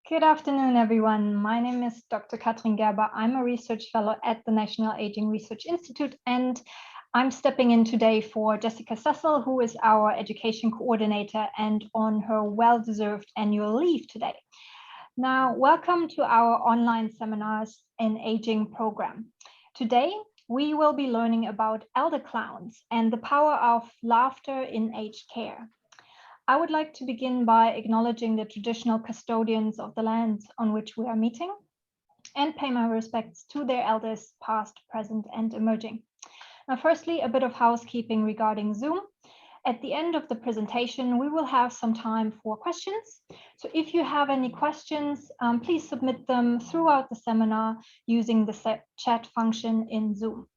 Good afternoon, everyone. My name is Dr. Katrin Gerber. I'm a research fellow at the National Aging Research Institute, and I'm stepping in today for Jessica Cecil, who is our education coordinator and on her well-deserved annual leave today. Now, welcome to our online seminars in aging program. Today, we will be learning about elder clowns and the power of laughter in aged care. I would like to begin by acknowledging the traditional custodians of the lands on which we are meeting and pay my respects to their elders, past, present, and emerging. Now, firstly, a bit of housekeeping regarding Zoom. At the end of the presentation, we will have some time for questions. So if you have any questions, please submit them throughout the seminar using the chat function in Zoom.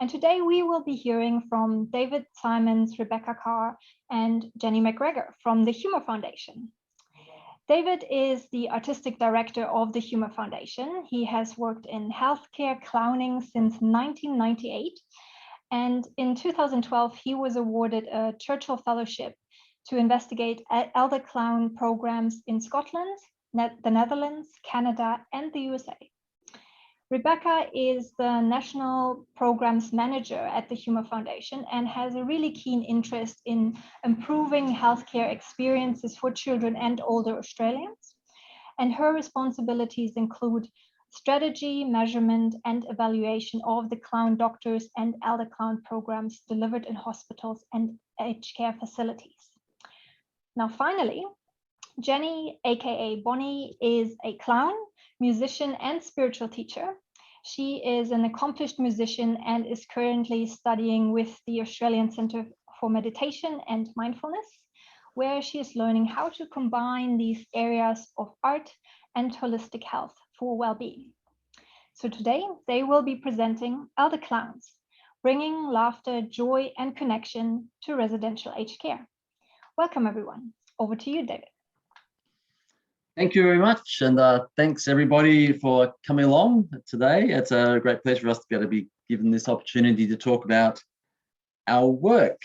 And today we will be hearing from David Simons, Rebecca Carr, and Jenny McGregor from the Humour Foundation. David is the artistic director of the Humour Foundation. He has worked in healthcare clowning since 1998. And in 2012, he was awarded a Churchill Fellowship to investigate elder clown programs in Scotland, the Netherlands, Canada, and the USA. Rebecca is the National Programs Manager at the Humour Foundation and has a really keen interest in improving healthcare experiences for children and older Australians. And her responsibilities include strategy, measurement, and evaluation of the clown doctors and elder clown programs delivered in hospitals and aged care facilities. Now, finally, Jenny, aka Bonnie, is a clown, musician, and spiritual teacher. She is an accomplished musician and is currently studying with the Australian Centre for Meditation and Mindfulness, where she is learning how to combine these areas of art and holistic health for well-being. So today they will be presenting Elder Clowns, bringing laughter, joy, and connection to residential aged care. Welcome, everyone. Over to you, David. Thank you very much, and thanks everybody for coming along today. It's a great pleasure for us to be able to be given this opportunity to talk about our work.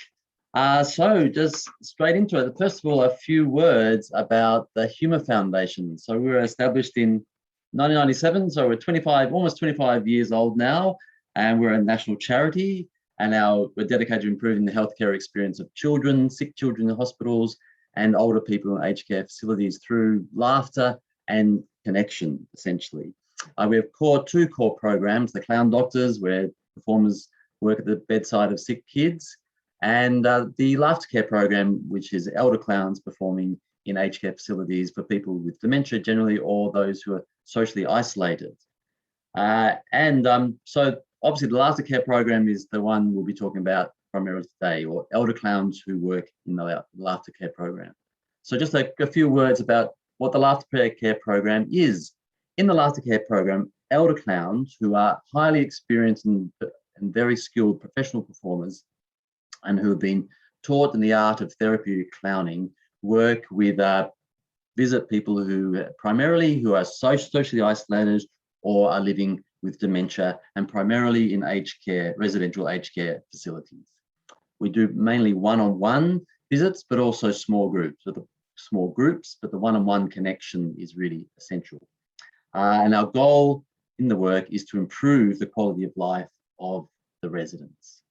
So just straight into it. First of all, a few words about the Humour Foundation. So we were established in 1997, so we're almost 25 years old now, and we're a national charity, and we're dedicated to improving the healthcare experience of children, sick children in hospitals, and older people in aged care facilities through laughter and connection, essentially. We have two core programs, the Clown Doctors, where performers work at the bedside of sick kids, and the Laughter Care program, which is elder clowns performing in aged care facilities for people with dementia generally, or those who are socially isolated. So obviously the Laughter Care program is the one we'll be talking about primarily today, or elder clowns who work in the Laughter Care program. So just a few words about what the Laughter Care program is. In the Laughter Care program, elder clowns who are highly experienced and very skilled professional performers and who have been taught in the art of therapeutic clowning work with visit people who are socially isolated or are living with dementia, and primarily in aged care, residential aged care facilities. We do mainly one-on-one visits, but also small groups. But the one-on-one connection is really essential. And our goal in the work is to improve the quality of life of the residents.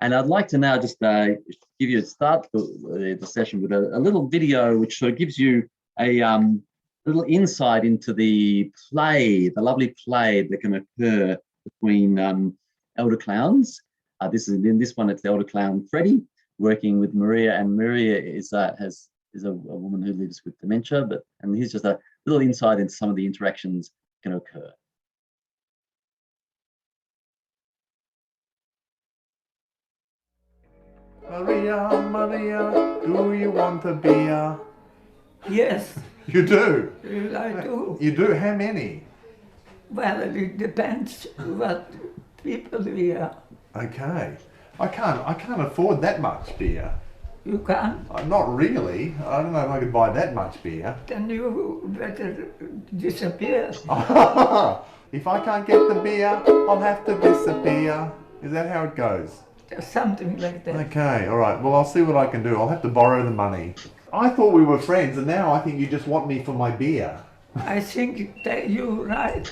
And I'd like to now just start the session with a little video, which sort of gives you a little insight into the lovely play that can occur between elder clowns. In this one, it's the elder clown Freddie working with Maria, and Maria is a woman who lives with dementia. And here's just a little insight into some of the interactions that can occur. Maria, do you want a beer? Yes. You do? I do. You do? How many? Well, it depends what people we are. Okay. I can't afford that much beer. You can? Not really. I don't know if I could buy that much beer. Then you better disappear. If I can't get the beer, I'll have to disappear. Is that how it goes? Something like that. Okay, all right. Well, I'll see what I can do. I'll have to borrow the money. I thought we were friends, and now I think you just want me for my beer. I think that you're right.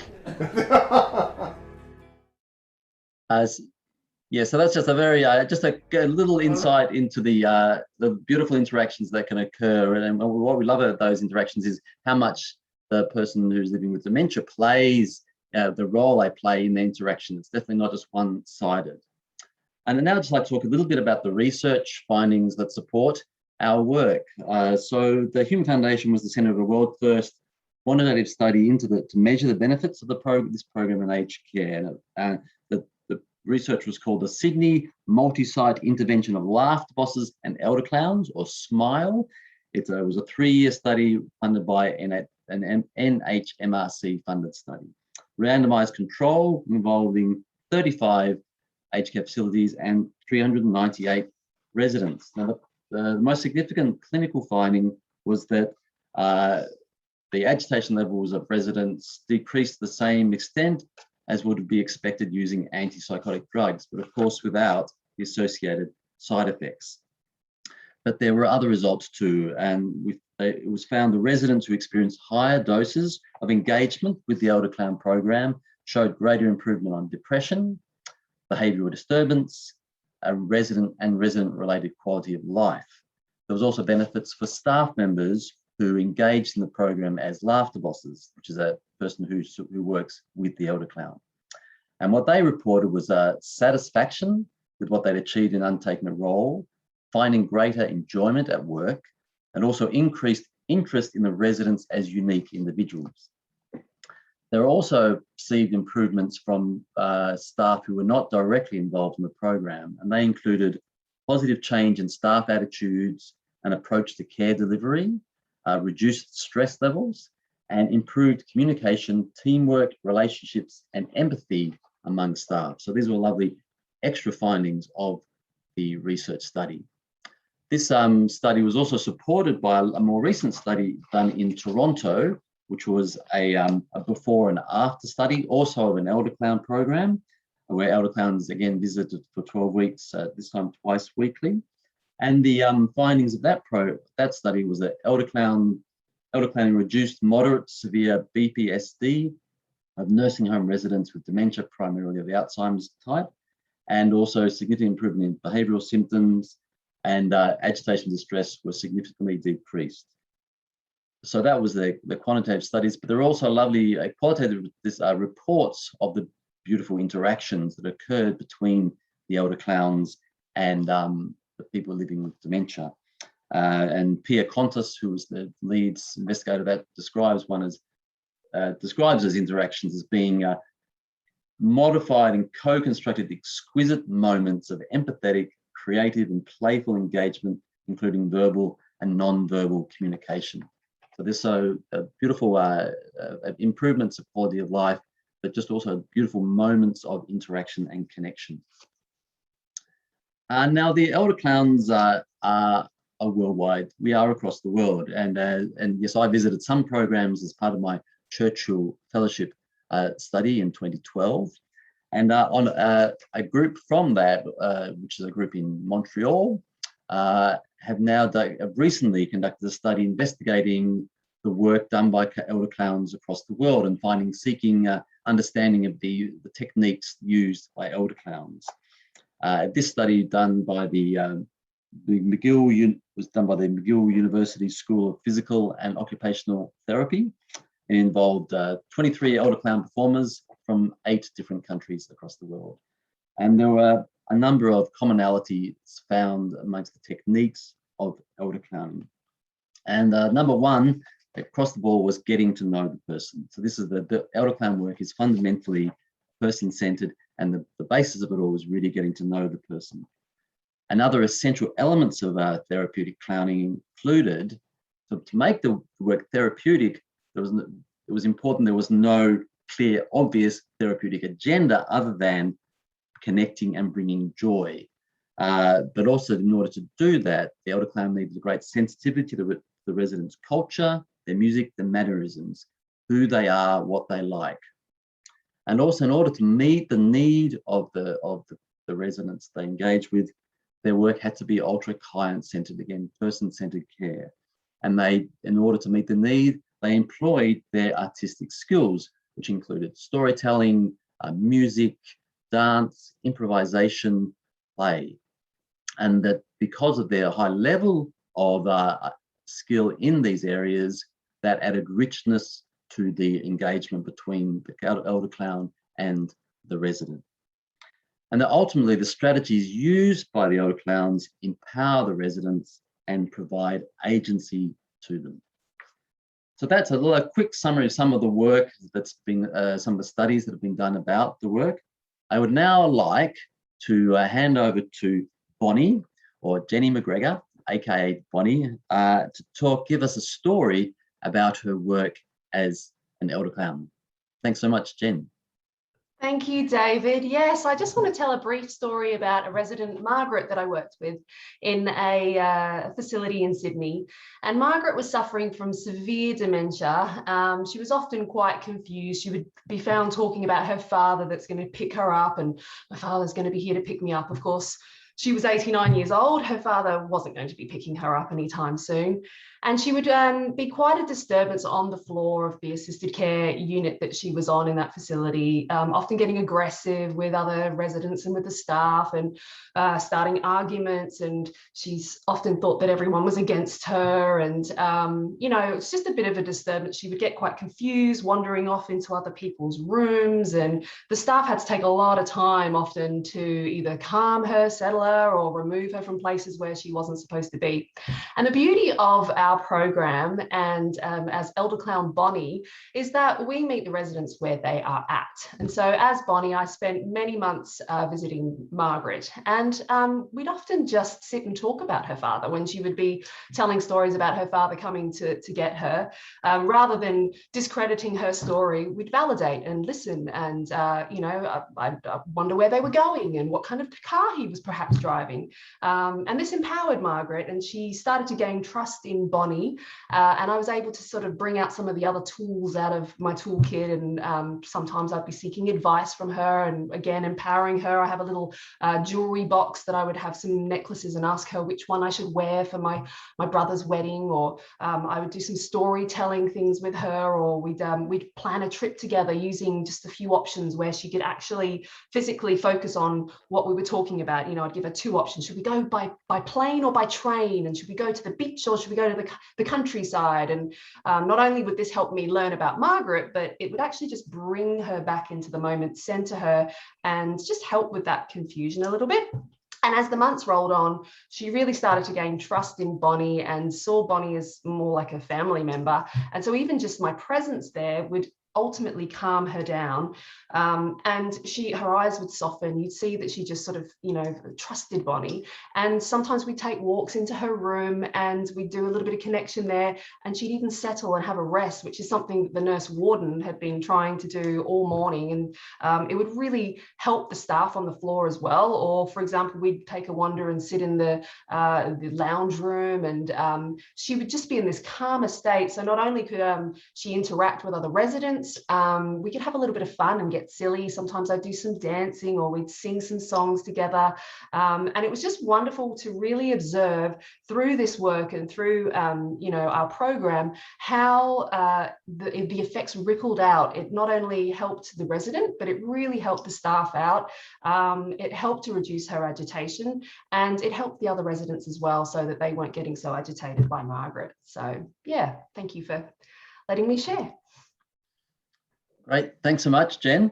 Yeah, so that's just a very just a little insight into the beautiful interactions that can occur, and what we love about those interactions is how much the person who's living with dementia plays the role they play in the interaction. It's definitely not just one-sided. And now I'd just like to talk a little bit about the research findings that support our work. So the Human Foundation was the centre of a world-first quantitative study to measure the benefits of this program in aged care. And the research was called the Sydney Multi-Site Intervention of Laughter Bosses and Elder Clowns, or SMILE. It was a 3-year study funded by an NHMRC funded study. Randomised control involving 35 aged care facilities and 398 residents. Now, the most significant clinical finding was that the agitation levels of residents decreased to the same extent as would be expected using antipsychotic drugs, but of course without the associated side effects. But there were other results too, and it was found the residents who experienced higher doses of engagement with the Elder Clown program showed greater improvement on depression, behavioural disturbance, resident-related quality of life. There was also benefits for staff members who engaged in the program as laughter bosses, which is a person who works with the Elder Clown. And what they reported was satisfaction with what they'd achieved in undertaking a role, finding greater enjoyment at work, and also increased interest in the residents as unique individuals. There are also perceived improvements from staff who were not directly involved in the program, and they included positive change in staff attitudes and approach to care delivery, reduced stress levels, and improved communication, teamwork, relationships, and empathy among staff. So these were lovely extra findings of the research study. This study was also supported by a more recent study done in Toronto, which was a before and after study, also of an Elder Clown program, where Elder Clowns again visited for 12 weeks, this time twice weekly. And the findings of that study was that Elder Clown reduced moderate to severe BPSD of nursing home residents with dementia, primarily of the Alzheimer's type, and also significant improvement in behavioural symptoms, and agitation distress was significantly decreased. So that was the quantitative studies, but there are also lovely qualitative reports of the beautiful interactions that occurred between the Elder Clowns and the people living with dementia. And Pia Contis, who was the lead investigator, that describes as interactions as being modified and co-constructed exquisite moments of empathetic, creative, and playful engagement, including verbal and non-verbal communication. So there's beautiful improvements of quality of life, but just also beautiful moments of interaction and connection. Now the Elder Clowns are worldwide. We are across the world, and yes, I visited some programs as part of my Churchill Fellowship study in 2012, and on a group from that, which is a group in Montreal, have recently conducted a study investigating the work done by Elder Clowns across the world and seeking understanding of the techniques used by Elder Clowns. This study done by the McGill University School of Physical and Occupational Therapy. It involved 23 Elder Clown performers from 8 different countries across the world. And there were a number of commonalities found amongst the techniques of Elder Clowning. And number one, across the board, was getting to know the person. So this is the Elder Clown work is fundamentally person-centered, and the basis of it all is really getting to know the person. And other essential elements of therapeutic clowning included, to make the work therapeutic, it was important there was no clear, obvious therapeutic agenda other than connecting and bringing joy. But also, in order to do that, the Elder Clown needed a great sensitivity to the residents' culture, their music, their mannerisms, who they are, what they like. And also, in order to meet the need of the residents they engage with, their work had to be ultra client-centered, again, person-centered care. And in order to meet the need, they employed their artistic skills, which included storytelling, music, dance, improvisation, play. And that because of their high level of skill in these areas, that added richness to the engagement between the elder clown and the resident. And that ultimately the strategies used by the elder clowns empower the residents and provide agency to them. So that's a quick summary of some of the work that's been, some of the studies that have been done about the work. I would now like to hand over to Bonnie, or Jenny McGregor, aka Bonnie, to give us a story about her work as an elder clown. Thanks so much, Jen. Thank you, David. Yes, I just want to tell a brief story about a resident, Margaret, that I worked with in a facility in Sydney. And Margaret was suffering from severe dementia. She was often quite confused. She would be found talking about her father that's going to pick her up, and my father's going to be here to pick me up. Of course, she was 89 years old. Her father wasn't going to be picking her up anytime soon. And she would be quite a disturbance on the floor of the assisted care unit that she was on in that facility, often getting aggressive with other residents and with the staff, and starting arguments. And she's often thought that everyone was against her. And, you know, it's just a bit of a disturbance. She would get quite confused, wandering off into other people's rooms. And the staff had to take a lot of time often to either calm her, settle her, or remove her from places where she wasn't supposed to be. And the beauty of our program and as Elder Clown Bonnie is that we meet the residents where they are at. And so as Bonnie, I spent many months visiting Margaret, and we'd often just sit and talk about her father when she would be telling stories about her father coming to get her. Rather than discrediting her story, we'd validate and listen, and you know, I wonder where they were going and what kind of car he was perhaps driving. And this empowered Margaret, and she started to gain trust in Bonnie, and I was able to sort of bring out some of the other tools out of my toolkit, and sometimes I'd be seeking advice from her, and again empowering her. I have a little jewelry box that I would have some necklaces and ask her which one I should wear for my brother's wedding, or I would do some storytelling things with her, or we'd plan a trip together using just a few options where she could actually physically focus on what we were talking about. You know, I'd give her two options. Should we go by plane or by train? And should we go to the beach or should we go to the countryside? And not only would this help me learn about Margaret, but it would actually just bring her back into the moment, center her, and just help with that confusion a little bit. And as the months rolled on, she really started to gain trust in Bonnie and saw Bonnie as more like a family member. And so even just my presence there would ultimately calm her down, and her eyes would soften. You'd see that she just sort of, you know, trusted Bonnie. And sometimes we'd take walks into her room and we'd do a little bit of connection there, and she'd even settle and have a rest, which is something that the nurse warden had been trying to do all morning. And it would really help the staff on the floor as well. Or for example, we'd take a wander and sit in the lounge room, and she would just be in this calmer state. So not only could she interact with other residents, we could have a little bit of fun and get silly. Sometimes I'd do some dancing, or we'd sing some songs together. And it was just wonderful to really observe through this work and through, you know, our program, how the effects rippled out. It not only helped the resident, but it really helped the staff out. It helped to reduce her agitation, and it helped the other residents as well, so that they weren't getting so agitated by Margaret. So yeah, thank you for letting me share. Great, thanks so much, Jen.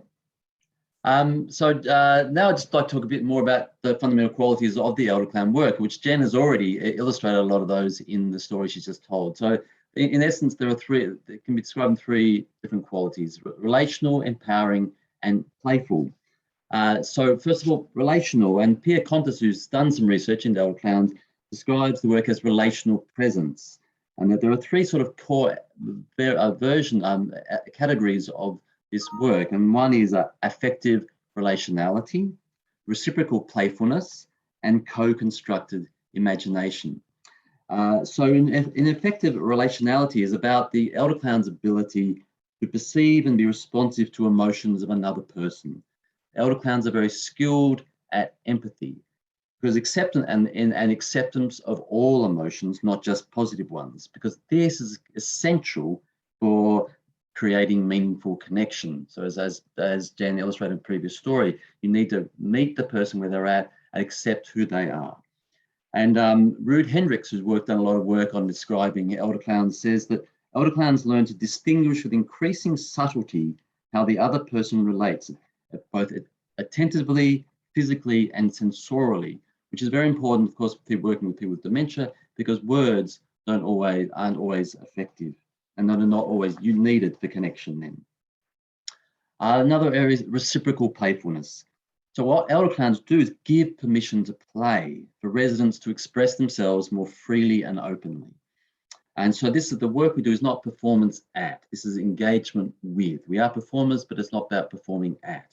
So now I'd just like to talk a bit more about the fundamental qualities of the elder clown work, which Jen has already illustrated a lot of those in the story she's just told. So in essence, there are three, it can be described in three different qualities: relational, empowering, and playful. So first of all, relational, and Pierre Contis, who's done some research into elder clowns, describes the work as relational presence. And that there are three sort of core categories of this work, and one is affective relationality, reciprocal playfulness, and co-constructed imagination. So in effective relationality is about the elder clown's ability to perceive and be responsive to emotions of another person. Elder clowns are very skilled at empathy, because acceptance and acceptance of all emotions, not just positive ones, because this is essential for creating meaningful connection. So as Jen illustrated in the previous story, you need to meet the person where they're at and accept who they are. And Ruud Hendricks, who's done a lot of work on describing elder clowns, says that elder clowns learn to distinguish with increasing subtlety how the other person relates, both attentively, physically, and sensorially, which is very important, of course, working with people with dementia, because words aren't always effective, and are not always needed for connection then. Another area is reciprocal playfulness. So what elder clowns do is give permission to play for residents to express themselves more freely and openly. And so this is the work we do is not performance at, this is engagement with. We are performers, but it's not about performing at.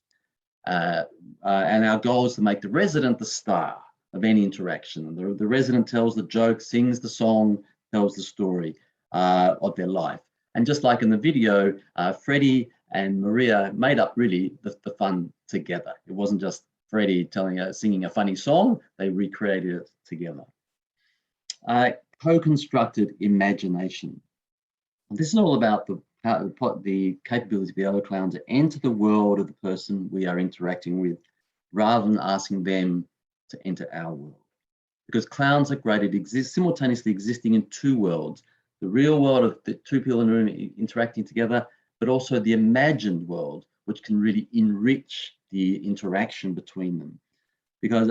And our goal is to make the resident the star of any interaction. The resident tells the joke, sings the song, tells the story of their life. And just like in the video, Freddie and Maria made up really the fun together. It wasn't just Freddie singing a funny song, they recreated it together. Co-constructed imagination. And this is all about the capability of the elder clown to enter the world of the person we are interacting with, rather than asking them to enter our world. Because clowns are great at simultaneously existing in two worlds, the real world of the two people in the room interacting together, but also the imagined world, which can really enrich the interaction between them. Because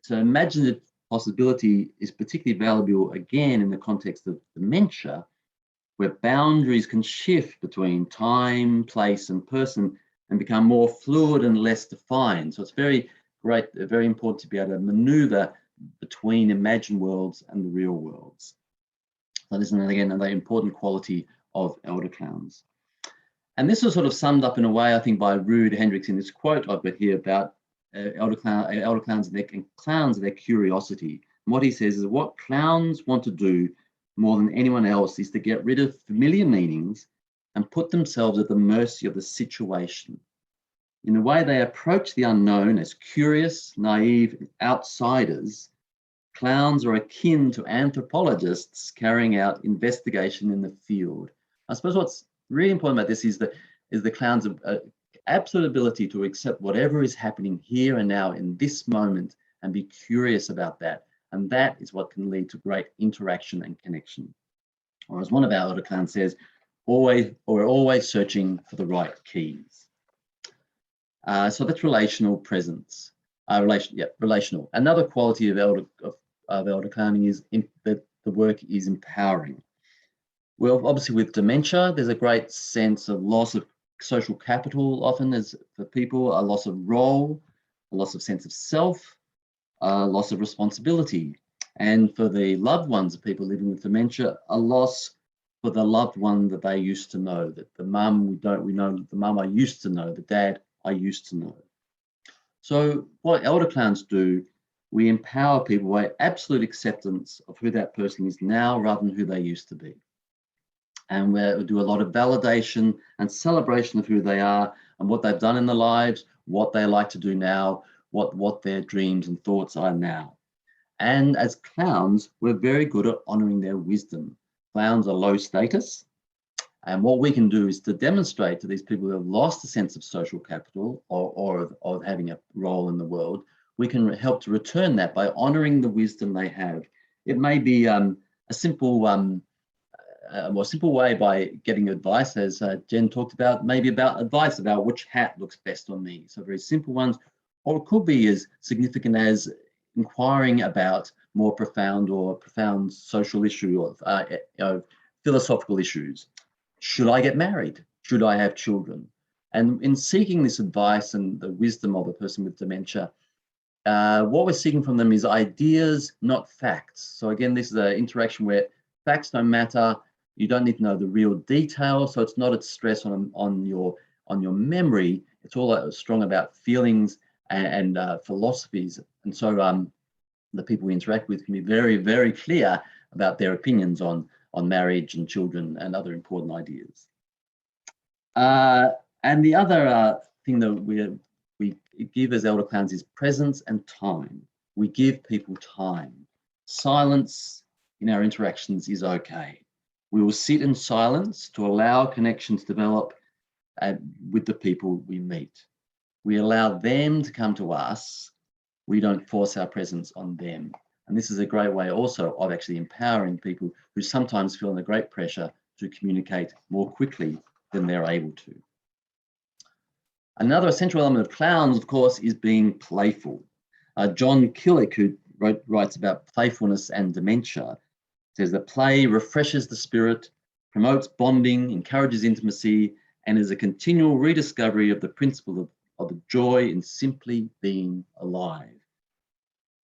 so imaginative possibility is particularly valuable, again, in the context of dementia, where boundaries can shift between time, place, and person and become more fluid and less defined. So it's very important to be able to maneuver between imagined worlds and the real worlds. So this is, again, another important quality of elder clowns. And this is sort of summed up in a way, I think, by Ruud Hendricks in this quote I've got here about elder clowns and clowns and their curiosity. And what he says is what clowns want to do more than anyone else is to get rid of familiar meanings and put themselves at the mercy of the situation. In the way they approach the unknown as curious, naive outsiders, clowns are akin to anthropologists carrying out investigation in the field. I suppose what's really important about this is the clown's absolute ability to accept whatever is happening here and now in this moment and be curious about that. And that is what can lead to great interaction and connection. Or as one of our elder clowns says, we're always searching for the right keys. So that's relational presence. Relational. Another quality of elder clowning is that the work is empowering. Well, obviously with dementia, there's a great sense of loss of social capital often as for people, a loss of role, a loss of sense of self, a loss of responsibility. And for the loved ones of people living with dementia, a loss for the loved one that they used to know, that the mum, we know the mum I used to know, the dad I used to know. So what elder clowns do, we empower people by absolute acceptance of who that person is now rather than who they used to be. And we do a lot of validation and celebration of who they are and what they've done in their lives, what they like to do now, what their dreams and thoughts are now. And as clowns, we're very good at honoring their wisdom. Clowns are low status. And what we can do is to demonstrate to these people who have lost a sense of social capital or of having a role in the world, we can help to return that by honoring the wisdom they have. It may be a more simple way by getting advice, as Jen talked about, maybe about advice about which hat looks best on me. So very simple ones, or it could be as significant as inquiring about more profound social issue or philosophical issues. Should I get married? Should I have children? And in seeking this advice and the wisdom of a person with dementia, what we're seeking from them is ideas, not facts. So again, this is an interaction where facts don't matter. You don't need to know the real detail. So it's not a stress on your memory. It's all strong about feelings and philosophies. And so the people we interact with can be very, very clear about their opinions on marriage and children and other important ideas. And the other thing that we give as elder clowns is presence and time. We give people time. Silence in our interactions is okay. We will sit in silence to allow connection to develop with the people we meet. We allow them to come to us. We don't force our presence on them. And this is a great way also of actually empowering people who sometimes feel under great pressure to communicate more quickly than they're able to. Another essential element of clowns, of course, is being playful. John Killick, who writes about playfulness and dementia, says that play refreshes the spirit, promotes bonding, encourages intimacy, and is a continual rediscovery of the principle of the joy in simply being alive.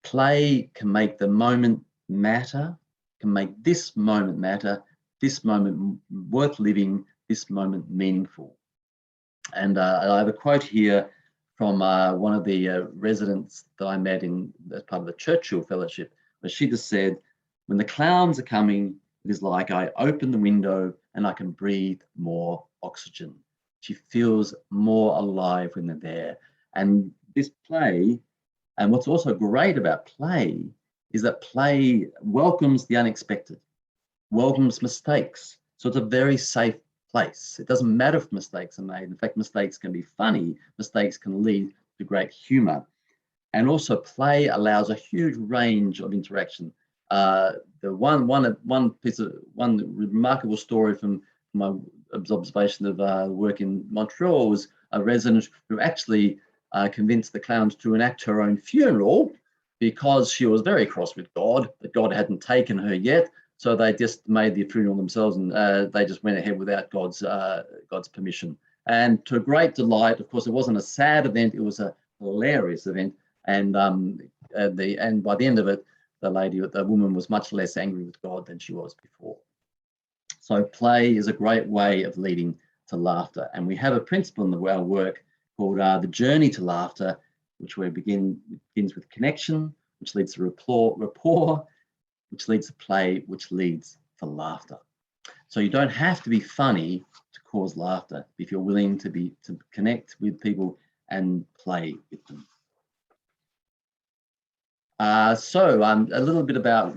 Play can make the moment matter, can make this moment matter, this moment worth living, this moment meaningful. And I have a quote here from one of the residents that I met as part of the Churchill Fellowship, where she just said, when the clowns are coming, it is like I open the window and I can breathe more oxygen. She feels more alive when they're there. And this play, and what's also great about play, is that play welcomes the unexpected, welcomes mistakes. So it's a very safe place. It doesn't matter if mistakes are made. In fact, mistakes can be funny. Mistakes can lead to great humor. And also play allows a huge range of interaction. The one remarkable story from my observation of work in Montreal was a resident who actually convinced the clowns to enact her own funeral because she was very cross with God, that God hadn't taken her yet. So they just made the funeral themselves, and they just went ahead without God's permission. And to great delight, of course, it wasn't a sad event; it was a hilarious event. And by the end of it, the woman was much less angry with God than she was before. So play is a great way of leading to laughter. And we have a principle in our work called the journey to laughter, which begins with connection, which leads to rapport, which leads to play, which leads to laughter. So you don't have to be funny to cause laughter if you're willing to connect with people and play with them. So a little bit about,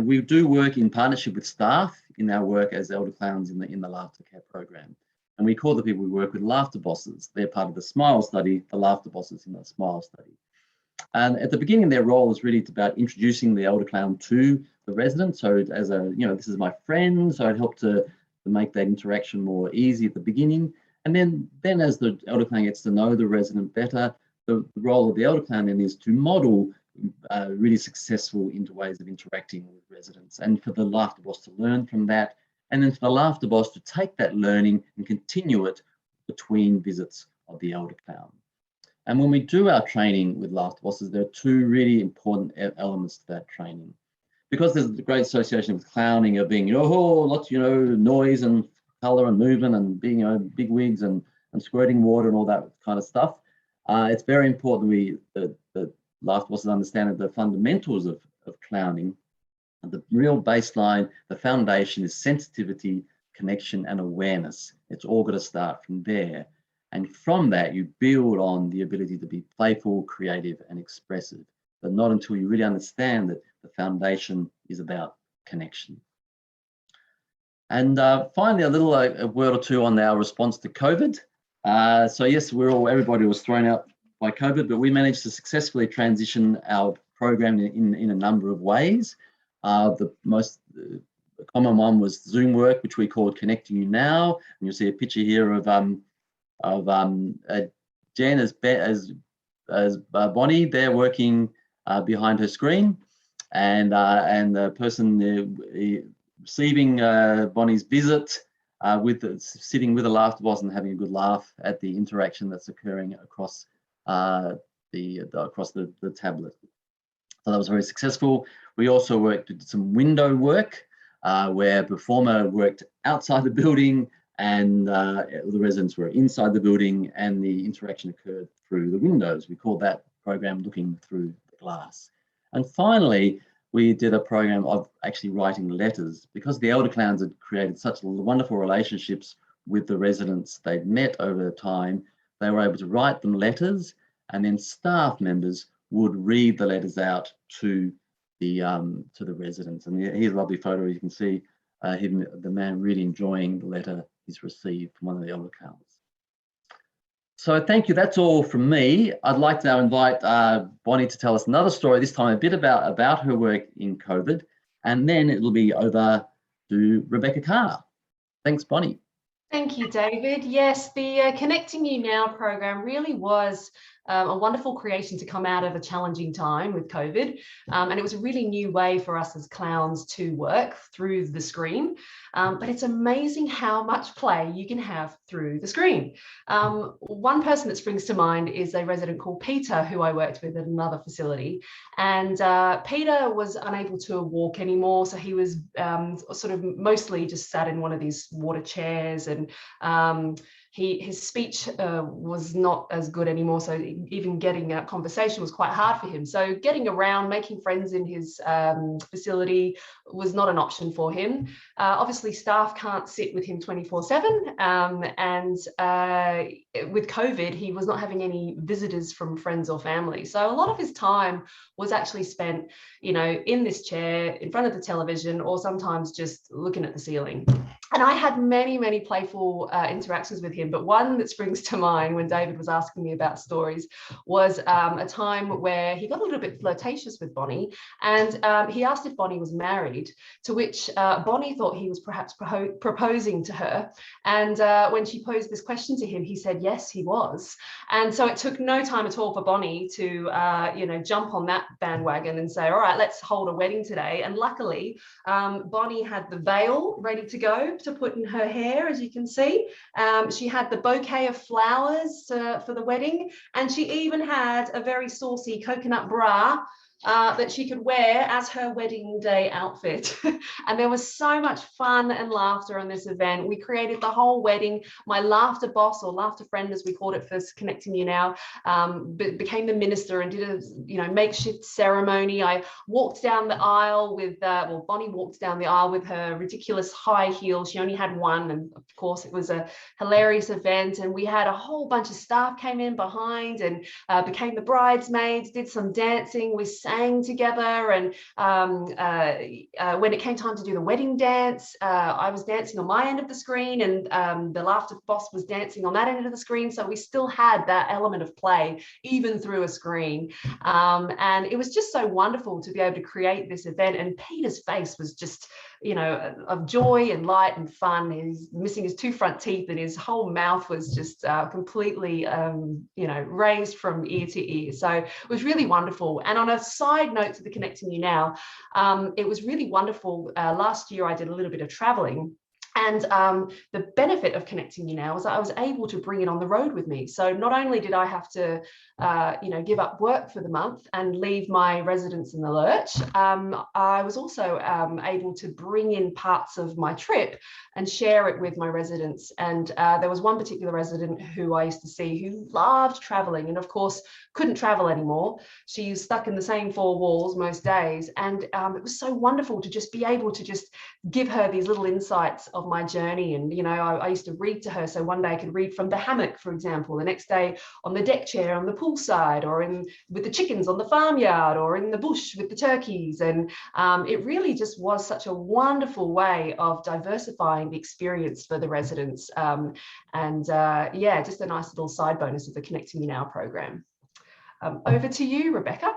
we do work in partnership with staff in our work as elder clowns in the laughter care program. And we call the people we work with laughter bosses. They're part of the SMILE study, the laughter bosses in the SMILE study. And at the beginning, their role is really about introducing the elder clown to the resident. So as this is my friend, so I'd help to make that interaction more easy at the beginning. And then as the elder clown gets to know the resident better, the role of the elder clown then is to model really successful ways of interacting with residents, and for the laughter boss to learn from that, and then for the laughter boss to take that learning and continue it between visits of the elder clown. And when we do our training with laughter bosses, there are two really important elements to that training. Because there's a great association with clowning of being, lots, noise and color and movement and being, big wigs and squirting water and all that kind of stuff. It's very important the laughter bosses understand that the fundamentals of clowning, the real baseline, the foundation is sensitivity, connection, and awareness. It's all got to start from there. And from that, you build on the ability to be playful, creative, and expressive, but not until you really understand that the foundation is about connection. And finally, a word or two on our response to COVID. So yes, everybody was thrown out by COVID, but we managed to successfully transition our program in a number of ways. The most common one was Zoom work, which we called Connecting You Now. And you'll see a picture here of Jen as Bonnie there working behind her screen, and the person receiving Bonnie's visit sitting with a laughter boss and having a good laugh at the interaction that's occurring across the tablet. So that was very successful. We also did some window work where a performer worked outside the building and the residents were inside the building, and the interaction occurred through the windows. We called that program Looking Through the Glass. And finally, we did a program of actually writing letters, because the elder clowns had created such wonderful relationships with the residents they'd met over time. They were able to write them letters, and then staff members would read the letters out to the residents. And here's a lovely photo you can see the man really enjoying the letter he's received from one of the elder clowns. So thank you. That's all from me. I'd like to now invite Bonnie to tell us another story, this time a bit about her work in COVID, and then it'll be over to Rebecca Carr. Thanks, Bonnie. Thank you, David. Yes, the Connecting You Now program really was a wonderful creation to come out of a challenging time with COVID. And it was a really new way for us as clowns to work through the screen. But it's amazing how much play you can have through the screen. One person that springs to mind is a resident called Peter, who I worked with at another facility. And Peter was unable to walk anymore. So he was sort of mostly just sat in one of these water chairs, and his speech was not as good anymore, so even getting a conversation was quite hard for him. So getting around, making friends in his facility was not an option for him. Obviously, staff can't sit with him 24/7, and with COVID, he was not having any visitors from friends or family. So a lot of his time was actually spent, in this chair, in front of the television, or sometimes just looking at the ceiling. And I had many, many playful interactions with him, but one that springs to mind when David was asking me about stories was a time where he got a little bit flirtatious with Bonnie, and he asked if Bonnie was married, to which Bonnie thought he was perhaps proposing to her. And when she posed this question to him, he said yes, he was. And so it took no time at all for Bonnie to, jump on that bandwagon and say, all right, let's hold a wedding today. And luckily, Bonnie had the veil ready to go to put in her hair, as you can see. She had the bouquet of flowers for the wedding, and she even had a very saucy coconut bra that she could wear as her wedding day outfit. And there was so much fun and laughter on this event. We created the whole wedding. My laughter boss, or laughter friend as we called it for Connecting You Now, became the minister and did a makeshift ceremony. I walked down the aisle with, Bonnie walked down the aisle with her ridiculous high heels. She only had one, and of course it was a hilarious event. And we had a whole bunch of staff came in behind and became the bridesmaids, did some dancing. We sang together, and when it came time to do the wedding dance, I was dancing on my end of the screen, and the laughter boss was dancing on that end of the screen. So we still had that element of play even through a screen, and it was just so wonderful to be able to create this event. And Peter's face was just of joy and light and fun. He's missing his 2 front teeth, and his whole mouth was just completely raised from ear to ear. So it was really wonderful. And on a side note to the Connecting You Now, it was really wonderful. Last year I did a little bit of traveling, and the benefit of Connecting You Now was that I was able to bring it on the road with me. So not only did I have to give up work for the month and leave my residents in the lurch, I was also able to bring in parts of my trip and share it with my residents. And there was one particular resident who I used to see who loved traveling, and of course couldn't travel anymore. She was stuck in the same 4 walls most days, and it was so wonderful to just be able to just give her these little insights of my journey. And I used to read to her, so one day I could read from the hammock, for example, the next day on the deck chair on the poolside, or with the chickens on the farmyard, or in the bush with the turkeys. And it really just was such a wonderful way of diversifying the experience for the residents, just a nice little side bonus of the Connecting You Now program. Over to you, Rebecca.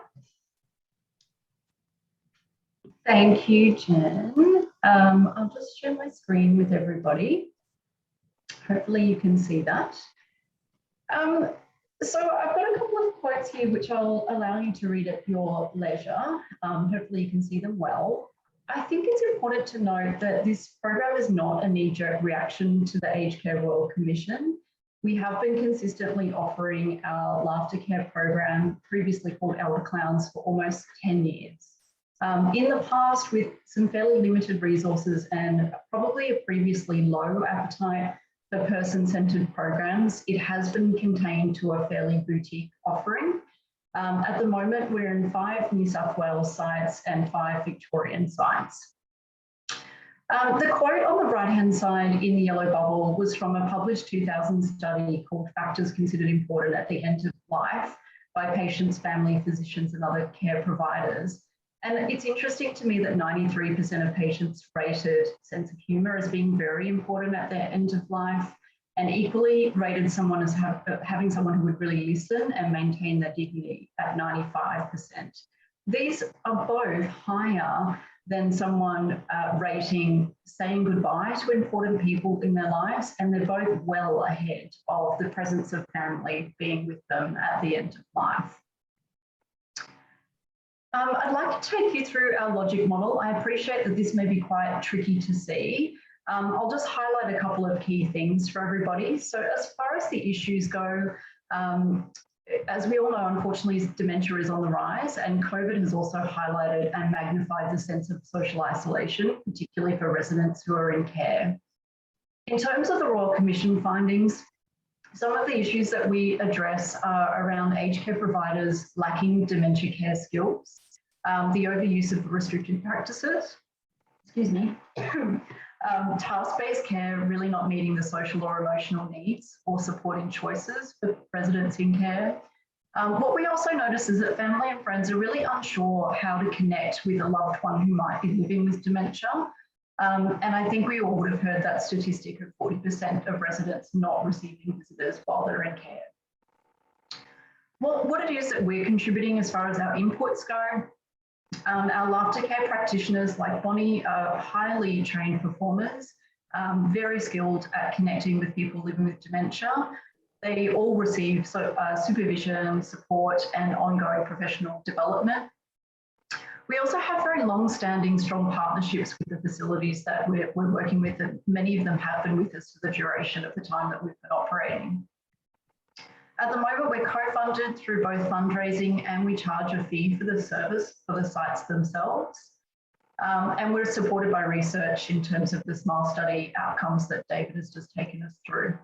Thank you, Jen. I'll just share my screen with everybody. Hopefully you can see that. So I've got a couple of quotes here which I'll allow you to read at your leisure. Hopefully you can see them well. I think it's important to note that this program is not a knee-jerk reaction to the Aged Care Royal Commission. We have been consistently offering our laughter care program, previously called Elder Clowns, for almost 10 years. In the past, with some fairly limited resources and probably a previously low appetite for person-centered programs, it has been contained to a fairly boutique offering. At the moment, we're in 5 New South Wales sites and 5 Victorian sites. The quote on the right-hand side in the yellow bubble was from a published 2000 study called Factors Considered Important at the End of Life by patients, family, physicians, and other care providers. And it's interesting to me that 93% of patients rated sense of humour as being very important at their end of life, and equally rated someone as having someone who would really listen and maintain their dignity at 95%. These are both higher than someone rating saying goodbye to important people in their lives, and they're both well ahead of the presence of family being with them at the end of life. I'd like to take you through our logic model. I appreciate that this may be quite tricky to see. I'll just highlight a couple of key things for everybody. So as far as the issues go, as we all know, unfortunately, dementia is on the rise, and COVID has also highlighted and magnified the sense of social isolation, particularly for residents who are in care. In terms of the Royal Commission findings, some of the issues that we address are around aged care providers lacking dementia care skills, the overuse of restricted practices, excuse me, task-based care really not meeting the social or emotional needs or supporting choices for residents in care. What we also notice is that family and friends are really unsure how to connect with a loved one who might be living with dementia. And I think we all would have heard that statistic of 40% of residents not receiving visitors while they're in care. What it is that we're contributing as far as our inputs go, our laughter care practitioners like Bonnie are highly trained performers, very skilled at connecting with people living with dementia. They all receive supervision, support, and ongoing professional development. We also have very long-standing, strong partnerships with the facilities that we're working with, and many of them have been with us for the duration of the time that we've been operating. At the moment, we're co-funded through both fundraising, and we charge a fee for the service for the sites themselves. And we're supported by research in terms of the SMILE study outcomes that David has just taken us through.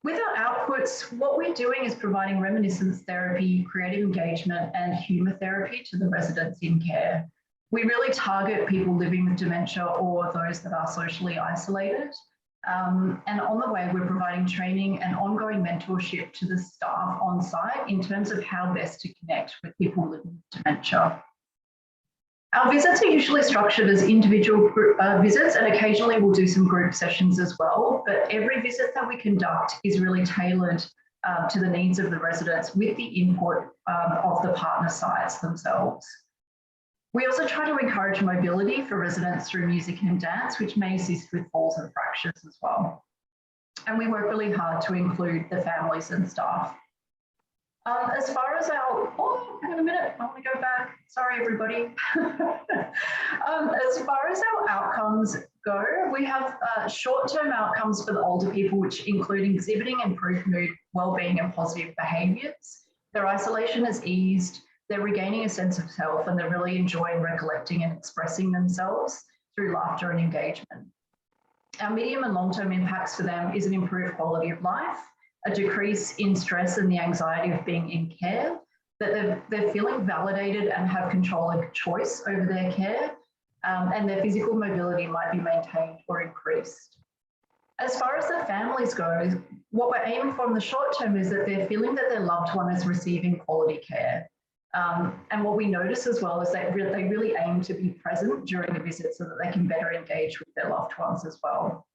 With our outputs, what we're doing is providing reminiscence therapy, creative engagement, and humour therapy to the residents in care. We really target people living with dementia or those that are socially isolated. And on the way, we're providing training and ongoing mentorship to the staff on site in terms of how best to connect with people living with dementia. Our visits are usually structured as individual visits, and occasionally we'll do some group sessions as well, but every visit that we conduct is really tailored to the needs of the residents with the input of the partner sites themselves. We also try to encourage mobility for residents through music and dance, which may assist with falls and fractures as well. And we work really hard to include the families and staff. As far as our, oh, hang on a minute, I want to go back. Sorry, everybody. As far as our outcomes go, we have short-term outcomes for the older people, which include exhibiting improved mood, well-being, and positive behaviours. Their isolation has eased, they're regaining a sense of self, and they're really enjoying recollecting and expressing themselves through laughter and engagement. Our medium and long-term impacts for them is an improved quality of life, a decrease in stress and the anxiety of being in care, that they're feeling validated and have control and choice over their care, and their physical mobility might be maintained or increased. As far as the families go, what we're aiming for in the short term is that they're feeling that their loved one is receiving quality care. And what we notice as well is that they really aim to be present during the visit so that they can better engage with their loved ones as well.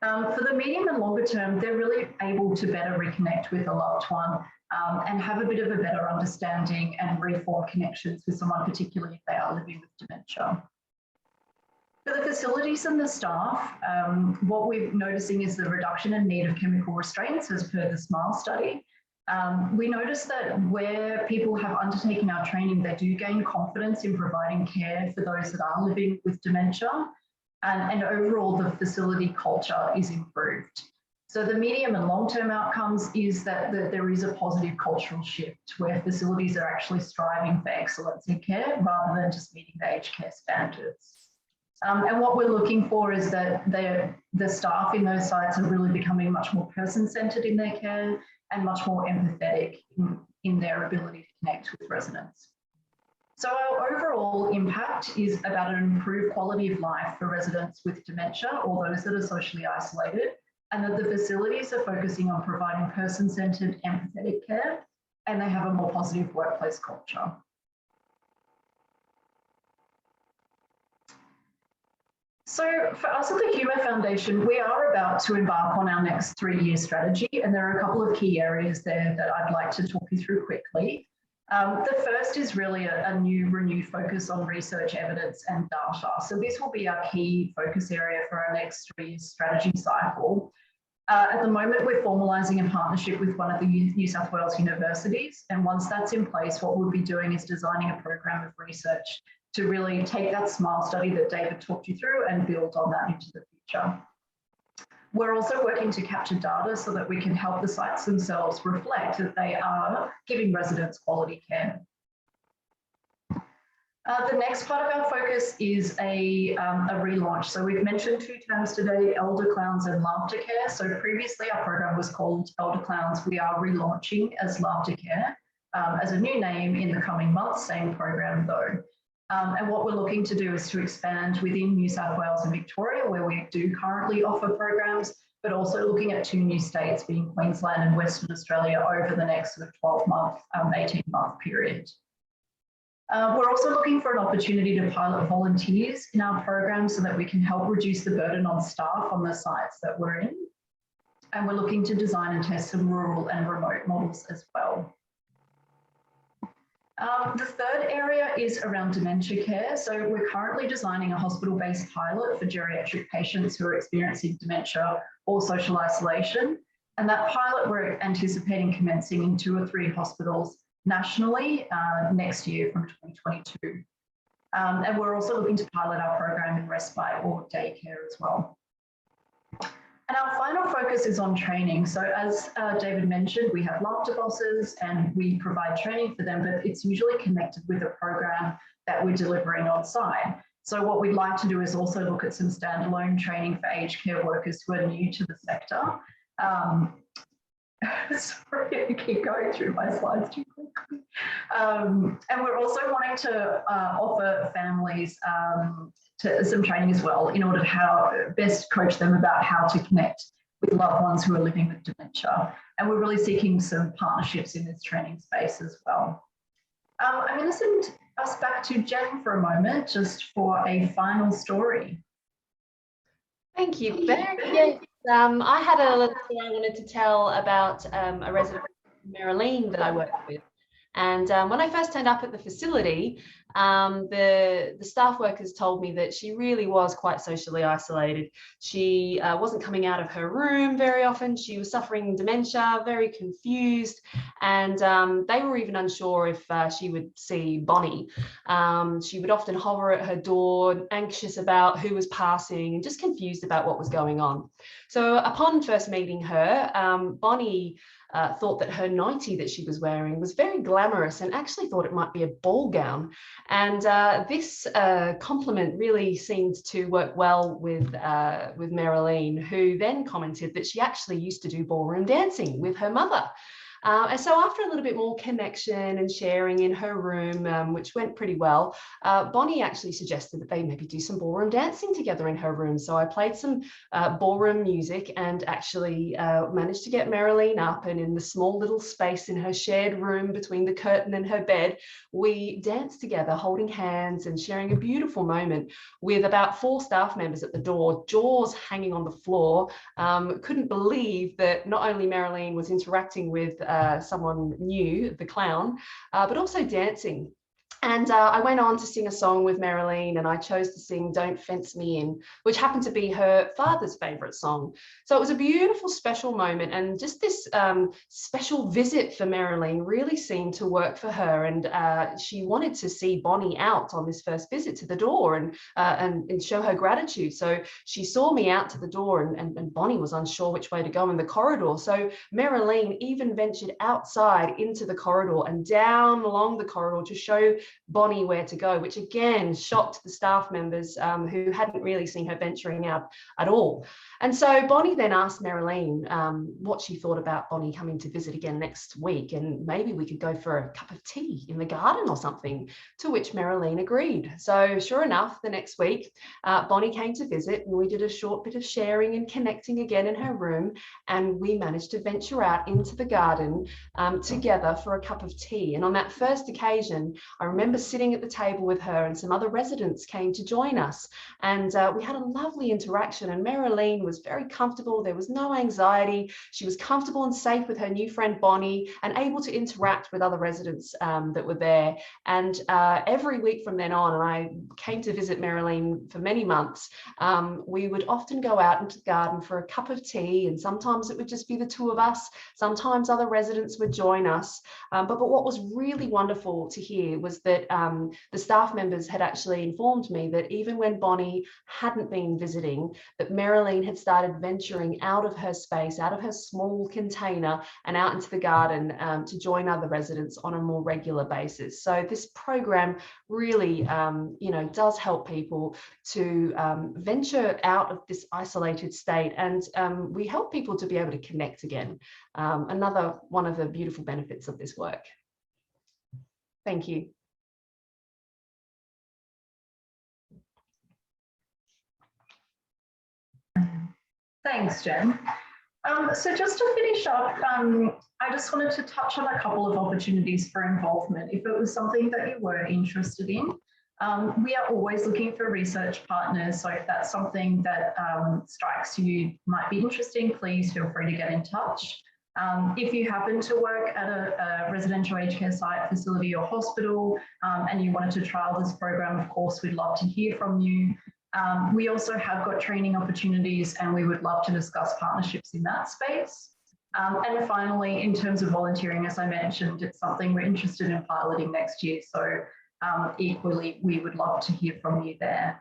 For the medium and longer term, they're really able to better reconnect with a loved one and have a bit of a better understanding and reform connections with someone, particularly if they are living with dementia. For the facilities and the staff, what we're noticing is the reduction in need of chemical restraints as per the SMILE study. We notice that where people have undertaken our training, they do gain confidence in providing care for those that are living with dementia. And overall, the facility culture is improved. So the medium and long-term outcomes is that there is a positive cultural shift where facilities are actually striving for excellence in care rather than just meeting the aged care standards. And what we're looking for is that the staff in those sites are really becoming much more person-centred in their care and much more empathetic in their ability to connect with residents. So our overall impact is about an improved quality of life for residents with dementia or those that are socially isolated, and that the facilities are focusing on providing person-centred, empathetic care, and they have a more positive workplace culture. So for us at the Humour Foundation, we are about to embark on our next 3-year strategy, and there are a couple of key areas there that I'd like to talk you through quickly. The first is really a renewed focus on research, evidence and data. So this will be our key focus area for our next 3-year strategy cycle. At the moment, we're formalising a partnership with one of the New South Wales universities. And once that's in place, what we'll be doing is designing a program of research to really take that SMILE study that David talked you through and build on that into the future. We're also working to capture data so that we can help the sites themselves reflect that they are giving residents quality care. The next part of our focus is a relaunch. So we've mentioned 2 terms today, Elder Clowns and Laughter Care. So previously our program was called Elder Clowns. We are relaunching as Laughter Care as a new name in the coming months, same program though. And what we're looking to do is to expand within New South Wales and Victoria, where we do currently offer programs, but also looking at 2 new states, being Queensland and Western Australia, over the next sort of 12-month, 18-month period. We're also looking for an opportunity to pilot volunteers in our program so that we can help reduce the burden on staff on the sites that we're in. And we're looking to design and test some rural and remote models as well. The third area is around dementia care. So we're currently designing a hospital-based pilot for geriatric patients who are experiencing dementia or social isolation. And that pilot we're anticipating commencing in 2 or 3 hospitals nationally next year from 2022. And we're also looking to pilot our program in respite or daycare as well. And our final focus is on training. So as David mentioned, we have laughter bosses and we provide training for them, but it's usually connected with a program that we're delivering on site. So what we'd like to do is also look at some standalone training for aged care workers who are new to the sector. Sorry, I keep going through my slides too quickly. And we're also wanting to offer families to some training as well in order to how best coach them about how to connect with loved ones who are living with dementia. And we're really seeking some partnerships in this training space as well. I'm going to send us back to Jen for a moment, just for a final story. Thank you, Beck. Yes, I had a little story I wanted to tell about a resident, Marilyn, that I worked with. And when I first turned up at the facility, the staff workers told me that she really was quite socially isolated. She wasn't coming out of her room very often. She was suffering dementia, very confused, and they were even unsure if she would see Bonnie. She would often hover at her door, anxious about who was passing and just confused about what was going on. So upon first meeting her, Bonnie thought that her nightie that she was wearing was very glamorous and actually thought it might be a ball gown. And this compliment really seemed to work well with Marilyn, who then commented that she actually used to do ballroom dancing with her mother. And so after a little bit more connection and sharing in her room, which went pretty well, Bonnie actually suggested that they maybe do some ballroom dancing together in her room. So I played some ballroom music and actually managed to get Marilyn up, and in the small little space in her shared room between the curtain and her bed, we danced together, holding hands and sharing a beautiful moment with about 4 staff members at the door, jaws hanging on the floor. Couldn't believe that not only Marilyn was interacting with someone new, the clown, but also dancing. And I went on to sing a song with Marilyn, and I chose to sing Don't Fence Me In, which happened to be her father's favourite song. So it was a beautiful, special moment, and just this special visit for Marilyn really seemed to work for her. And she wanted to see Bonnie out on this first visit to the door and show her gratitude. So she saw me out to the door, and Bonnie was unsure which way to go in the corridor. So Marilyn even ventured outside into the corridor and down along the corridor to show Bonnie where to go, which again shocked the staff members who hadn't really seen her venturing out at all. And so Bonnie then asked Marilyn what she thought about Bonnie coming to visit again next week, and maybe we could go for a cup of tea in the garden or something, to which Marilyn agreed. So sure enough, the next week, Bonnie came to visit, and we did a short bit of sharing and connecting again in her room, and we managed to venture out into the garden together for a cup of tea. And on that first occasion, I remember sitting at the table with her, and some other residents came to join us, and we had a lovely interaction, and Marileen was very comfortable. There was no anxiety. She was comfortable and safe with her new friend Bonnie, and able to interact with other residents that were there. And every week from then on, and I came to visit Marileen for many months, we would often go out into the garden for a cup of tea, and sometimes it would just be the two of us. Sometimes other residents would join us. But what was really wonderful to hear was that the staff members had actually informed me that even when Bonnie hadn't been visiting, that Marileen had started venturing out of her space, out of her small container, and out into the garden to join other residents on a more regular basis. So this program really, does help people to venture out of this isolated state, and we help people to be able to connect again. Another one of the beautiful benefits of this work. Thank you. Thanks, Jen. So just to finish up, I just wanted to touch on a couple of opportunities for involvement. If it was something that you were interested in, we are always looking for research partners. So if that's something that strikes you might be interesting, please feel free to get in touch. If you happen to work at a residential aged care site, facility or hospital, and you wanted to trial this program, of course, we'd love to hear from you. We also have got training opportunities, and we would love to discuss partnerships in that space. And finally, in terms of volunteering, as I mentioned, it's something we're interested in piloting next year. So equally, we would love to hear from you there.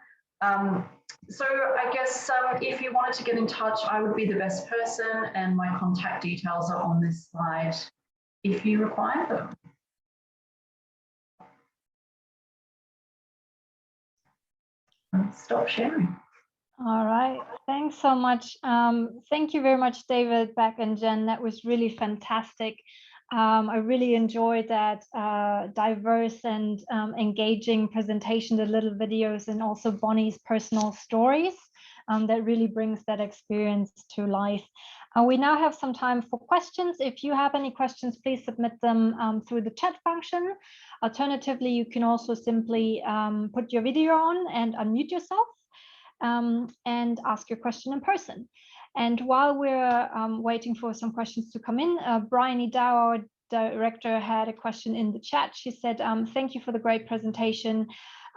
So I guess if you wanted to get in touch, I would be the best person, and my contact details are on this slide if you require them. Stop sharing. All right, thanks so much. Thank you very much, David, Beck, and Jen. That was really fantastic. I really enjoyed that diverse and engaging presentation, the little videos, and also Bonnie's personal stories. That really brings that experience to life. We now have some time for questions. If you have any questions, please submit them through the chat function. Alternatively, you can also simply put your video on and unmute yourself and ask your question in person. And while we're waiting for some questions to come in, Bryony Dow, our director, had a question in the chat. She said, thank you for the great presentation.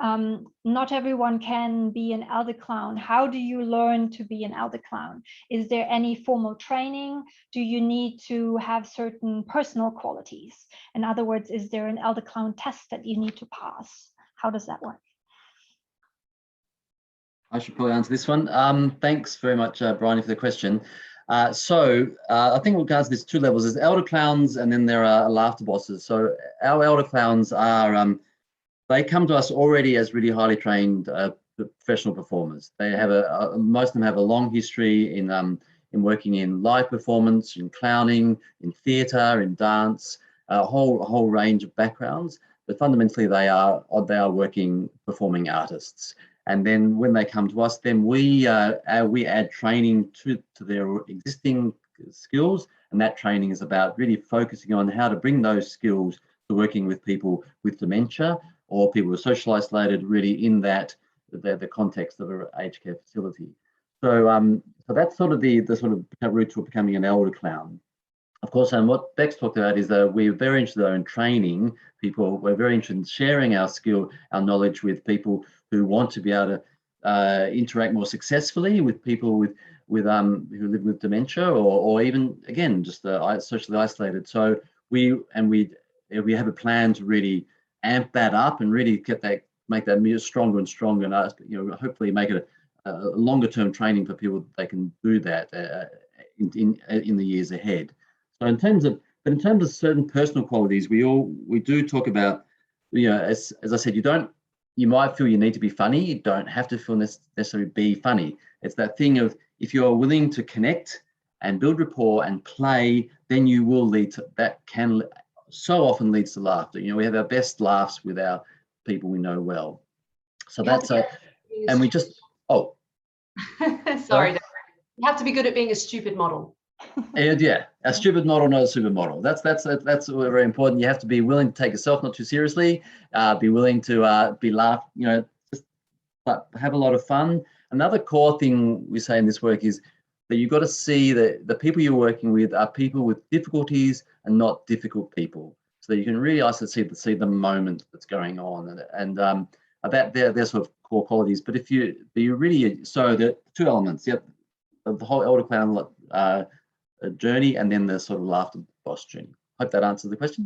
Not everyone can be an elder clown. How do you learn to be an elder clown? Is there any formal training? Do you need to have certain personal qualities? In other words, is there an elder clown test that you need to pass? How does that work? I should probably answer this one. Thanks very much, Bryony, for the question. I think with regards to this, two levels. There's elder clowns, and then there are laughter bosses. So our elder clowns are, they come to us already as really highly trained professional performers. They have most of them have a long history in working in live performance, in clowning, in theatre, in dance, a whole range of backgrounds. But fundamentally, they are working performing artists. And then when they come to us, then we add training to their existing skills, and that training is about really focusing on how to bring those skills to working with people with dementia or people who are social isolated, really in the context of an aged care facility. So that's sort of the sort of route to becoming an elder clown. Of course, and what Beck's talked about is that we're very interested in training people. We're very interested in sharing our skill, our knowledge with people who want to be able to interact more successfully with people who live with dementia, or even again just socially isolated. So we have a plan to really amp that up and really make that stronger and stronger, and hopefully make it a longer term training for people that they can do that in the years ahead. So in terms of certain personal qualities, we do talk about, as I said, you might feel you need to be funny. You don't have to feel necessarily be funny. It's that thing of, if you're willing to connect and build rapport and play, then you will lead to, that can so often leads to laughter. We have our best laughs with our people we know well. So that's and we just, sorry, you have to be good at being a stupid model. And yeah, a stupid model, not a supermodel. That's very important. You have to be willing to take yourself not too seriously. Be willing to be laugh. Just have a lot of fun. Another core thing we say in this work is that you've got to see that the people you're working with are people with difficulties and not difficult people, so that you can really also see the moment that's going on and about their sort of core qualities. But if you really, so the two elements, the whole elder clown journey, and then the sort of laughter boss journey. Hope that answers the question.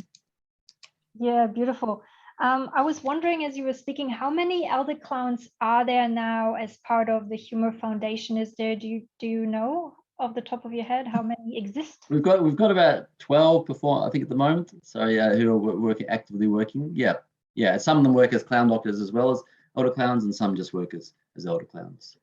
Yeah, beautiful. I was wondering, as you were speaking, how many elder clowns are there now as part of the Humour Foundation? Is there, do you know off the top of your head how many exist? We've got about 12 I think at the moment. So yeah, who are actively working. Yeah. Some of them work as clown doctors as well as elder clowns, and some just work as elder clowns.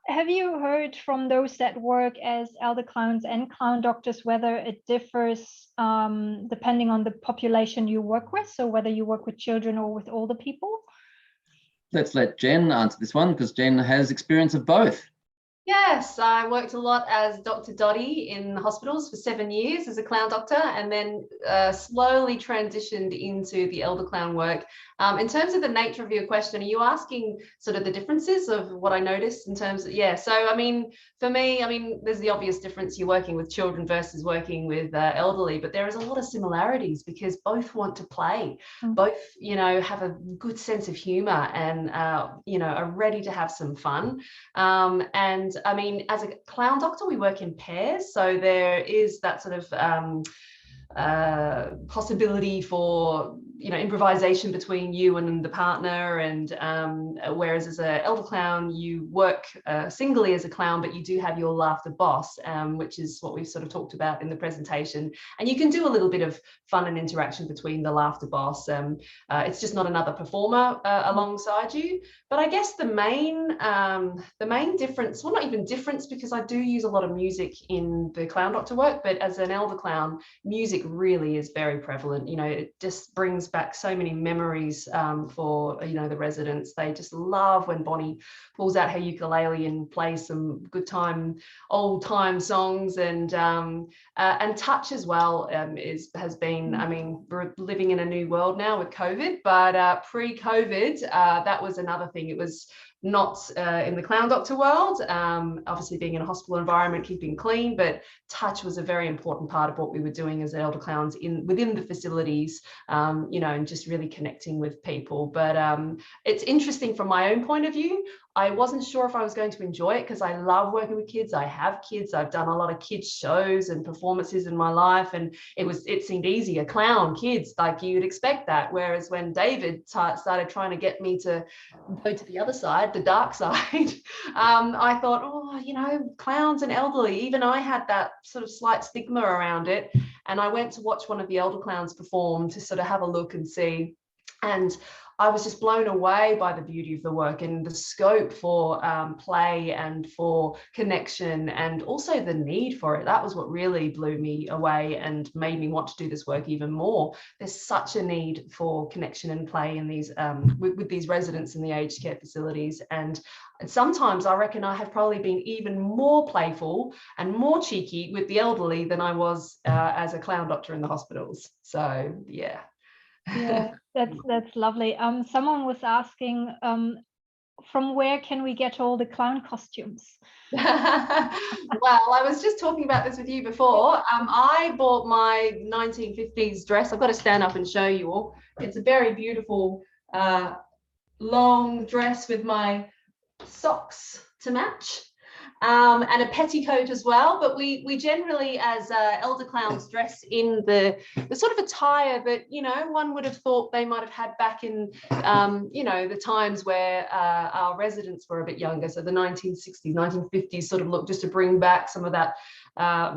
Have you heard from those that work as elder clowns and clown doctors whether it differs depending on the population you work with? So whether you work with children or with older people? Let's let Jen answer this one, because Jen has experience of both. Yes, I worked a lot as Dr. Dottie in hospitals for 7 years as a clown doctor, and then slowly transitioned into the elder clown work. In terms of the nature of your question, are you asking sort of the differences of what I noticed in terms of, so I mean, for me, there's the obvious difference, you're working with children versus working with elderly, but there is a lot of similarities because both want to play, both, have a good sense of humor and, are ready to have some fun. And I mean, as a clown doctor, we work in pairs. So there is that sort of possibility for, improvisation between you and the partner. And whereas as an elder clown, you work singly as a clown, but you do have your laughter boss, which is what we've sort of talked about in the presentation. And you can do a little bit of fun and interaction between the laughter boss. It's just not another performer alongside you. But I guess the main difference, well, not even difference, because I do use a lot of music in the clown doctor work, but as an elder clown, music really is very prevalent. It just brings back so many memories for the residents. They just love when Bonnie pulls out her ukulele and plays some good time, old time songs, and touch as well has been. I mean, we're living in a new world now with COVID, but pre-COVID, that was another thing. It was not in the clown doctor world, obviously being in a hospital environment, keeping clean, but touch was a very important part of what we were doing as elder clowns within the facilities, and just really connecting with people. But it's interesting from my own point of view. I wasn't sure if I was going to enjoy it because I love working with kids. I have kids. I've done a lot of kids shows and performances in my life, and it seemed easy. A clown, kids, like you'd expect that. Whereas when David started trying to get me to go to the other side, the dark side, I thought, clowns and elderly. Even I had that sort of slight stigma around it. And I went to watch one of the elder clowns perform to sort of have a look and see. And I was just blown away by the beauty of the work and the scope for play and for connection, and also the need for it. That was what really blew me away and made me want to do this work even more. There's such a need for connection and play in these with these residents in the aged care facilities. And sometimes I reckon I have probably been even more playful and more cheeky with the elderly than I was as a clown doctor in the hospitals. So yeah. Yeah, that's lovely. Someone was asking, from where can we get all the clown costumes? Well, I was just talking about this with you before. I bought my 1950s dress. I've got to stand up and show you all. It's a very beautiful long dress with my socks to match. And a petticoat as well, but we generally, as elder clowns, dress in the sort of attire that one would have thought they might have had back in the times where our residents were a bit younger, so the 1960s, 1950s sort of look, just to bring back some of that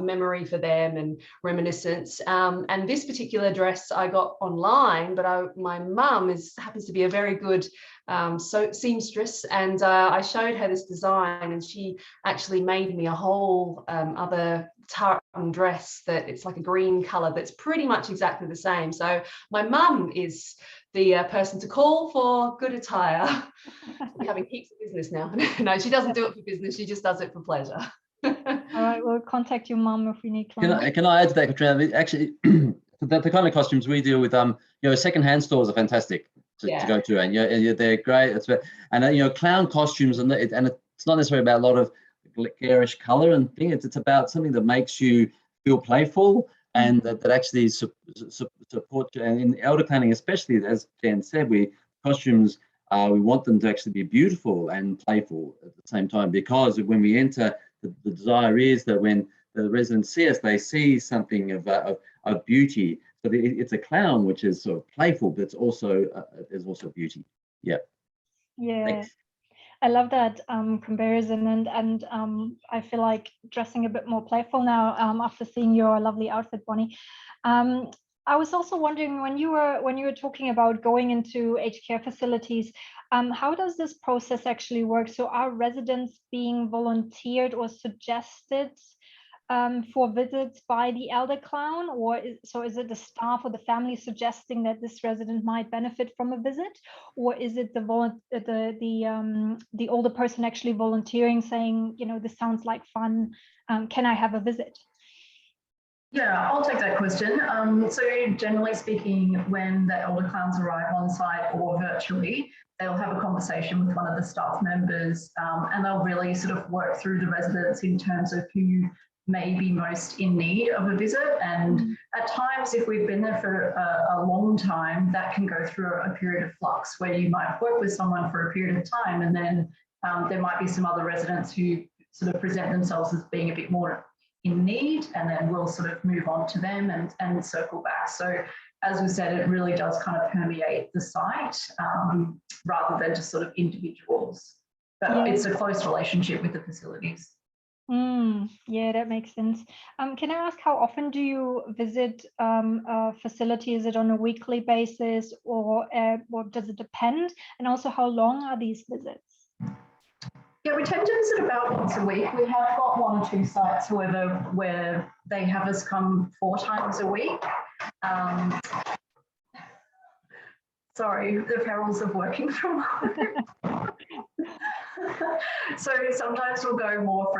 memory for them and reminiscence. And this particular dress I got online, but my mum happens to be a very good seamstress, and I showed her this design, and she actually made me a whole other tartan dress that it's like a green color that's pretty much exactly the same. So my mum is the person to call for good attire. We're having heaps of business now. No, she doesn't do it for business, she just does it for pleasure. All right, we'll contact your mum if we need clowns. Can I add to that, Katrina? Actually, the kind of costumes we deal with, secondhand stores are fantastic to go to, and they're great. And clown costumes, and it's not necessarily about a lot of garish color and thing. It's about something that makes you feel playful, and that actually support you. And in elder clowning, especially, as Jan said, costumes we want them to actually be beautiful and playful at the same time, because when we enter, the desire is that when the residents see us, they see something of beauty. So it's a clown which is sort of playful, but there's also beauty. Yeah. Thanks. I love that comparison, and I feel like dressing a bit more playful now after seeing your lovely outfit, Bonnie. I was also wondering, when you were talking about going into aged care facilities, how does this process actually work? So are residents being volunteered or suggested for visits by the elder clown, or is it the staff or the family suggesting that this resident might benefit from a visit, or is it the older person actually volunteering, saying, this sounds like fun, can I have a visit? Yeah, I'll take that question. So generally speaking, when the elder clowns arrive on site or virtually, they'll have a conversation with one of the staff members, and they'll really sort of work through the residents in terms of who may be most in need of a visit. And at times, if we've been there for a long time, that can go through a period of flux where you might work with someone for a period of time, and then there might be some other residents who sort of present themselves as being a bit more in need, and then we'll sort of move on to them and circle back. So as we said, it really does kind of permeate the site rather than just sort of individuals. But it's a close relationship with the facilities. Yeah, that makes sense. Can I ask, how often do you visit a facility? Is it on a weekly basis, or does it depend? And also, how long are these visits? Yeah, we tend to visit about once a week. We have got 1 or 2 sites, however, where they have us come 4 times a week. Sorry, the perils of working from home. So sometimes we'll go more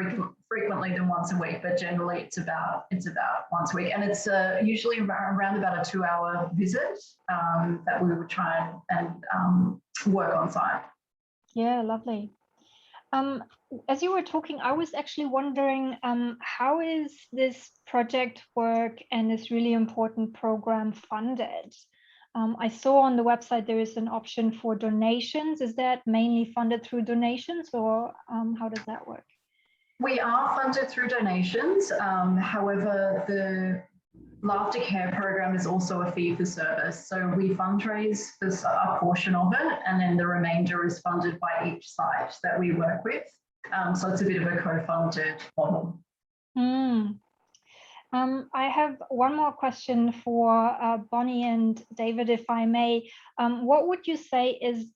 frequently than once a week, but generally it's about once a week, and it's usually around about a 2-hour visit that we would try and work on site. Yeah, lovely. As you were talking, I was actually wondering, how is this project work and this really important program funded? I saw on the website there is an option for donations. Is that mainly funded through donations, or how does that work? We are funded through donations. However, the Laughter Care program is also a fee for service. So we fundraise for a portion of it, and then the remainder is funded by each site that we work with. So it's a bit of a co-funded model. I have one more question for Bonnie and David, if I may. What would you say is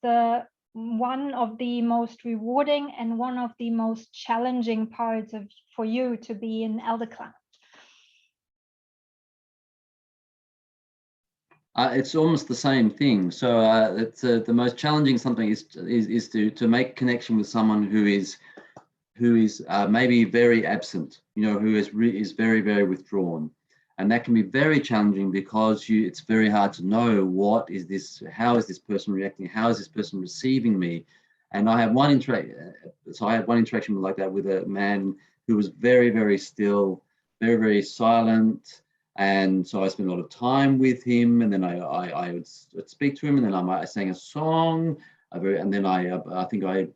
one of the most rewarding and one of the most challenging parts for you to be an elder clown? It's almost the same thing. So it's the most challenging something is to make connection with someone who is maybe very absent, who is very, very withdrawn. And that can be very challenging because it's very hard to know how is this person reacting? How is this person receiving me? And I had one interaction like that with a man who was very, very still, very, very silent. And so I spent a lot of time with him, and then I would speak to him, and then I sang a song, and then I think I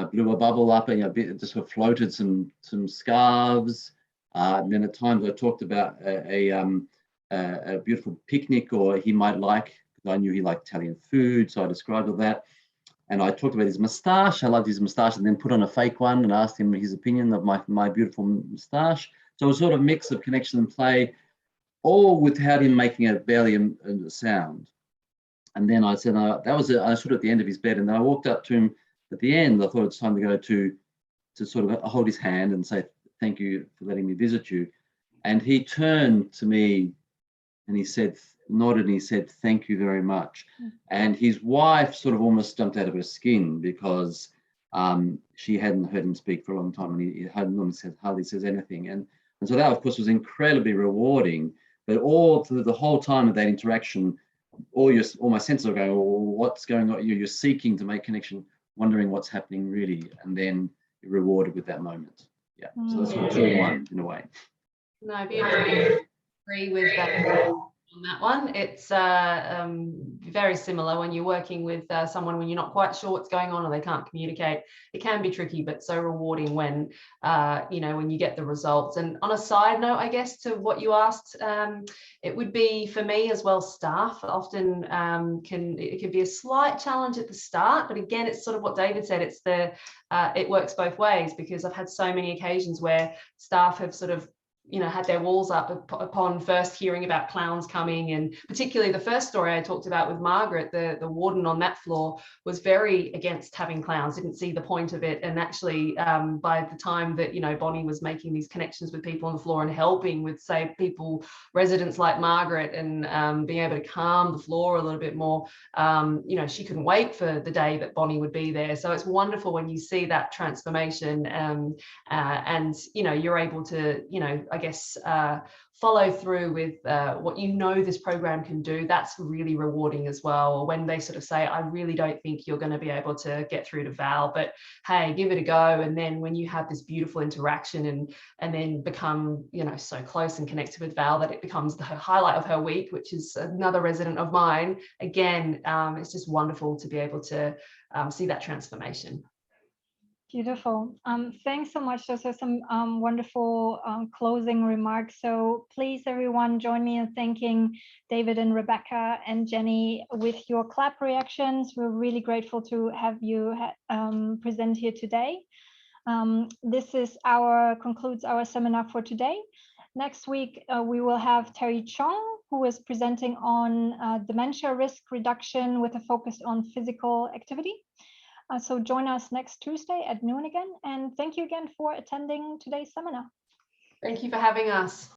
blew a bubble up, and just sort of floated some scarves. And then at times I talked about a beautiful picnic, or he might like, because I knew he liked Italian food, so I described all that. And I talked about his moustache. I loved his moustache, and then put on a fake one and asked him his opinion of my beautiful moustache. So it was sort of a mix of connection and play, all without him making barely a sound. And then I said, I stood at the end of his bed, and then I walked up to him at the end. I thought it's time to go to sort of hold his hand and say, thank you for letting me visit you. And he turned to me and he nodded and he said, thank you very much. And his wife sort of almost jumped out of her skin, because She hadn't heard him speak for a long time, and he hardly says anything. And so that, of course, was incredibly rewarding. But all through the whole time of that interaction, all my senses are going, well, what's going on? You're seeking to make connection, wondering what's happening really, and then you're rewarded with that moment. Yeah, so that's what 2 in 1 in a way. No, beautiful. Agree with that. On that one, it's very similar when you're working with someone when you're not quite sure what's going on or they can't communicate. It can be tricky, but so rewarding when when you get the results. And on a side note, I guess, to what you asked, it would be for me as well. Staff often can be a slight challenge at the start, but again, it's sort of what David said. It's it works both ways, because I've had so many occasions where staff have sort of had their walls up upon first hearing about clowns coming. And particularly the first story I talked about with Margaret, the warden on that floor was very against having clowns, didn't see the point of it. And actually, by the time that, Bonnie was making these connections with people on the floor and helping with, say, residents like Margaret, and being able to calm the floor a little bit more, she couldn't wait for the day that Bonnie would be there. So it's wonderful when you see that transformation, and you're able to, I guess, follow through with what this program can do. That's really rewarding as well. When they sort of say, I really don't think you're going to be able to get through to Val, but hey, give it a go. And then when you have this beautiful interaction and then become, so close and connected with Val that it becomes the highlight of her week, which is another resident of mine. Again, it's just wonderful to be able to see that transformation. Beautiful. Thanks so much. Those are some wonderful closing remarks. So please, everyone, join me in thanking David and Rebecca and Jenny with your clap reactions. We're really grateful to have you present here today. This concludes our seminar for today. Next week, we will have Terry Chong, who is presenting on dementia risk reduction with a focus on physical activity. So join us next Tuesday at noon again. And thank you again for attending today's seminar. Thank you for having us.